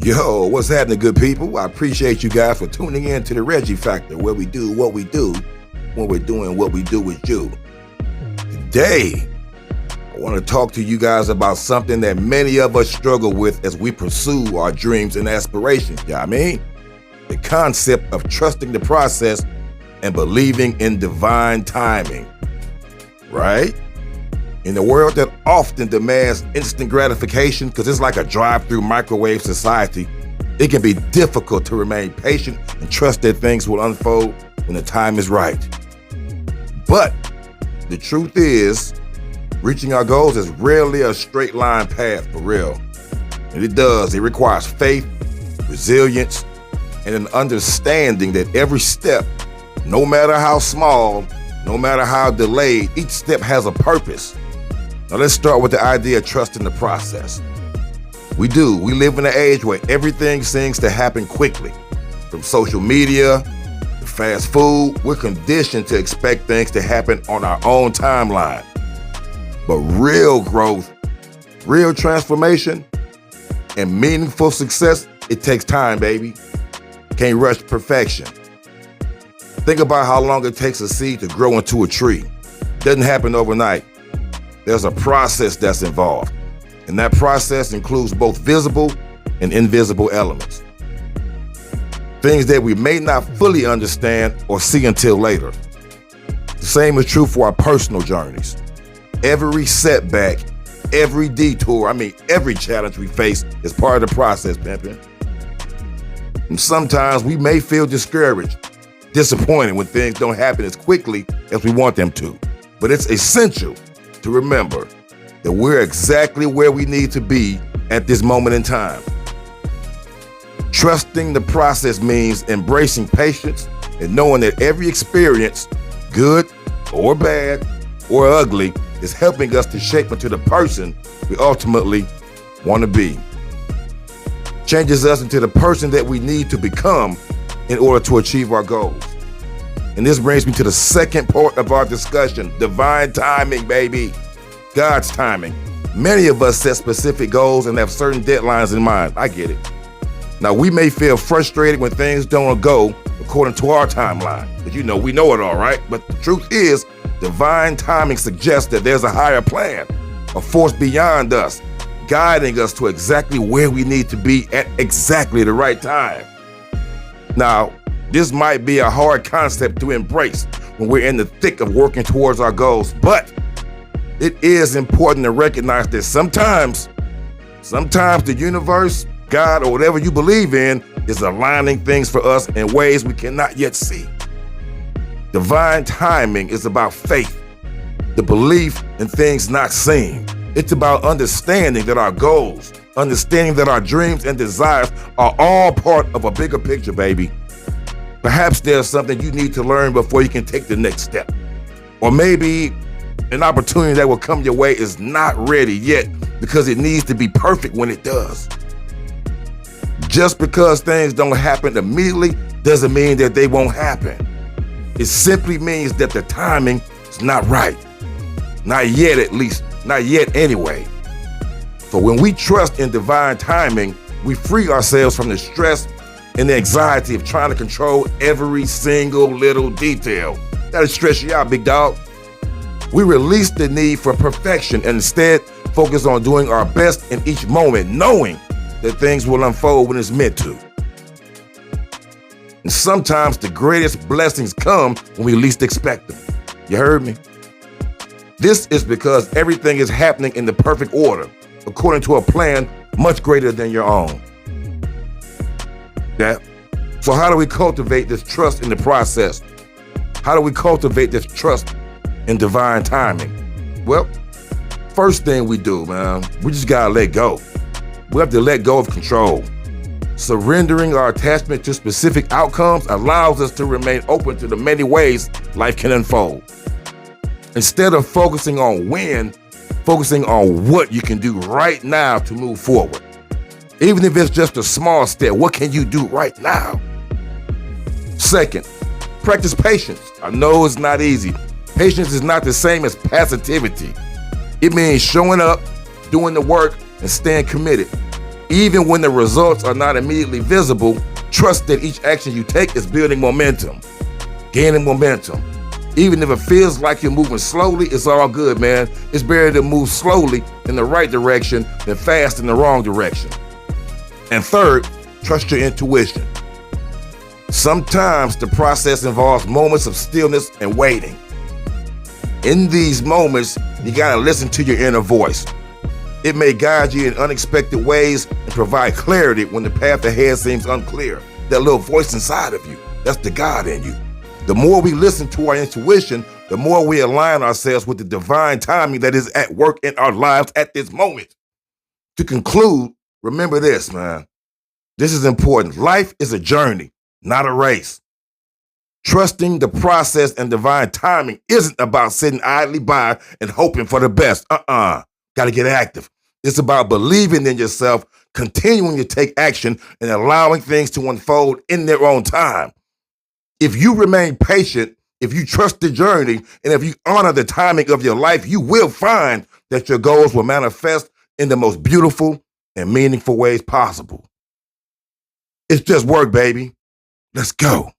Yo, what's happening, good people? I appreciate you guys for tuning in to the Reggie Factor, where we do what we do when we're doing what we do with you. Today, I want to talk to you guys about something that many of us struggle with as we pursue our dreams and aspirations. You know what I mean? The concept of trusting the process and believing in divine timing, right? In a world that often demands instant gratification, because it's like a drive-through microwave society, it can be difficult to remain patient and trust that things will unfold when the time is right. But the truth is, reaching our goals is rarely a straight line path for real. And it requires faith, resilience, and an understanding that every step, no matter how small, no matter how delayed, each step has a purpose. Now let's start with the idea of trusting the process. We live in an age where everything seems to happen quickly. From social media to fast food, we're conditioned to expect things to happen on our own timeline. But real growth, real transformation, and meaningful success, it takes time, baby. Can't rush perfection. Think about how long it takes a seed to grow into a tree. Doesn't happen overnight. There's a process that's involved, and that process includes both visible and invisible elements. Things that we may not fully understand or see until later. The same is true for our personal journeys. Every setback, every detour, every challenge we face is part of the process, pimpin'. And sometimes we may feel discouraged, disappointed when things don't happen as quickly as we want them to. But it's essential to remember that we're exactly where we need to be at this moment in time. Trusting the process means embracing patience and knowing that every experience, good or bad or ugly, is helping us to shape into the person we ultimately want to be. Changes us into the person that we need to become in order to achieve our goals. And this brings me to the second part of our discussion, divine timing, baby. God's timing. Many of us set specific goals and have certain deadlines in mind. I get it. Now, we may feel frustrated when things don't go according to our timeline, because we know it all, right? But the truth is, divine timing suggests that there's a higher plan, a force beyond us, guiding us to exactly where we need to be at exactly the right time. Now, this might be a hard concept to embrace when we're in the thick of working towards our goals, but it is important to recognize that sometimes the universe, God, or whatever you believe in, is aligning things for us in ways we cannot yet see. Divine timing is about faith, the belief in things not seen. It's about understanding that our goals, understanding that our dreams and desires are all part of a bigger picture, baby. Perhaps there's something you need to learn before you can take the next step. Or maybe an opportunity that will come your way is not ready yet because it needs to be perfect when it does. Just because things don't happen immediately doesn't mean that they won't happen. It simply means that the timing is not right. Not yet, at least. Not yet anyway. So when we trust in divine timing, we free ourselves from the stress and the anxiety of trying to control every single little detail. That'll stress you out, big dog. We release the need for perfection and instead focus on doing our best in each moment, knowing that things will unfold when it's meant to. And sometimes the greatest blessings come when we least expect them. You heard me? This is because everything is happening in the perfect order, according to a plan much greater than your own. Yeah. So how do we cultivate this trust in the process? How do we cultivate this trust in divine timing? Well, first thing we do, man, we just gotta let go. We have to let go of control. Surrendering our attachment to specific outcomes allows us to remain open to the many ways life can unfold. Instead of focusing on when, focusing on what you can do right now to move forward. Even if it's just a small step, what can you do right now? Second, practice patience. I know it's not easy. Patience is not the same as passivity. It means showing up, doing the work, and staying committed, Even when the results are not immediately visible, trust that each action you take is building momentum, gaining momentum. Even if it feels like you're moving slowly, it's all good, man. It's better to move slowly in the right direction than fast in the wrong direction. And third, trust your intuition. Sometimes the process involves moments of stillness and waiting. In these moments, you gotta listen to your inner voice. It may guide you in unexpected ways and provide clarity when the path ahead seems unclear. That little voice inside of you, that's the God in you. The more we listen to our intuition, the more we align ourselves with the divine timing that is at work in our lives at this moment. To conclude, remember this, man. This is important. Life is a journey, not a race. Trusting the process and divine timing isn't about sitting idly by and hoping for the best. Got to get active. It's about believing in yourself, continuing to take action, and allowing things to unfold in their own time. If you remain patient, if you trust the journey, and if you honor the timing of your life, you will find that your goals will manifest in the most beautiful and meaningful ways possible. It's just work, baby. Let's go.